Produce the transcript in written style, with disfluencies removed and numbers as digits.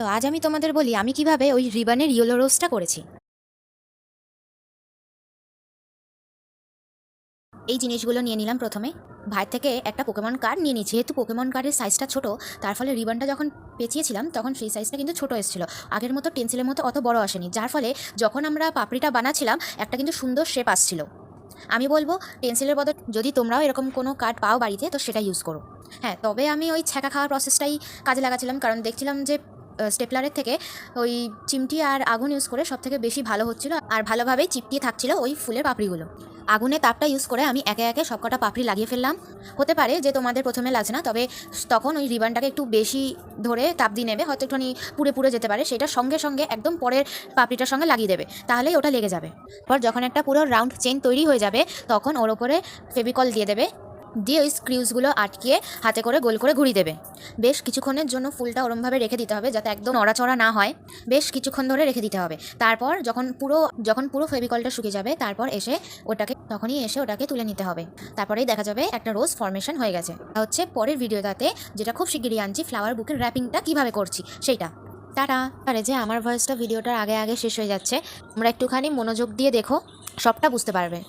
তো আজ আমি তোমাদের বলি আমি কিভাবে ওই রিবনের ইয়েলো রোজটা করেছি। এই জিনিসগুলো নিয়ে নিলাম। প্রথমে ভাইয়ের থেকে একটা পোকেমন কার্ড নিয়ে নিচ্ছি। যেহেতু পোকেমন কার্ডের সাইজটা ছোট, তার ফলে রিবনটা যখন পেঁচিয়েছিলাম তখন সেই সাইজটা কিন্তু ছোট এসেছিল। আগের মতো টেন্সিলের মতো অত বড় আসেনি, যার ফলে যখন আমরা পাপড়িটা বানাচ্ছিলাম একটা কিন্তু সুন্দর শেপ আসছিল। আমি বলবো টেন্সিলের বদল যদি তোমরাও এরকম কোনো কার্ড পাও বাড়িতে তো সেটা ইউজ করো। হ্যাঁ, তবে আমি ওই ছ্যাঁকা খাওয়ার প্রসেসটাই কাজে লাগাচ্ছিলাম, কারণ দেখছিলাম যে স্টেপলারের থেকে ওই চিমটি আর আগুন ইউজ করে সব থেকে বেশি ভালো হচ্ছিল আর ভালোভাবেই চিপটিয়ে থাকছিল ওই ফুলের পাপড়িগুলো। আগুনে তাপটা ইউজ করে আমি একে একে সবকটা পাপড়ি লাগিয়ে ফেললাম। হতে পারে যে তোমাদের প্রথমে লাগছে না, তবে তখন ওই রিবনটাকে একটু বেশি ধরে তাপ দিয়ে নেবে, হয়তো একটুখানি পুড়ে পুড়ে যেতে পারে, সেটা সঙ্গে সঙ্গে একদম পরের পাপড়িটার সঙ্গে লাগিয়ে দেবে, তাহলেই ওটা লেগে যাবে। পর যখন একটা পুরো রাউন্ড চেন তৈরি হয়ে যাবে তখন ওর ওপরে ফেভিকল দিয়ে দেবে, দিয়ে ওই স্ক্রিউজগুলো আটকিয়ে হাতে করে গোল করে ঘুরিয়ে দেবে। বেশ কিছুক্ষণের জন্য ফুলটা ওরমভাবে রেখে দিতে হবে যাতে একদম নড়াচড়া না হয়। বেশ কিছুক্ষণ ধরে রেখে দিতে হবে। তারপর যখন পুরো ফেভিকলটা শুকিয়ে যাবে তারপর তখনই এসে ওটাকে তুলে নিতে হবে। তারপরেই দেখা যাবে একটা রোজ ফর্মেশন হয়ে গেছে। হচ্ছে পরের ভিডিওটাতে, যেটা খুব শিগগিরই আনছি, ফ্লাওয়ার বুকের র্যাপিংটা কীভাবে করছি সেইটা। তারা পারে যে আমার ভয়েসটা ভিডিওটার আগে আগে শেষ হয়ে যাচ্ছে, তোমরা একটুখানি মনোযোগ দিয়ে দেখো, সবটা বুঝতে পারবে।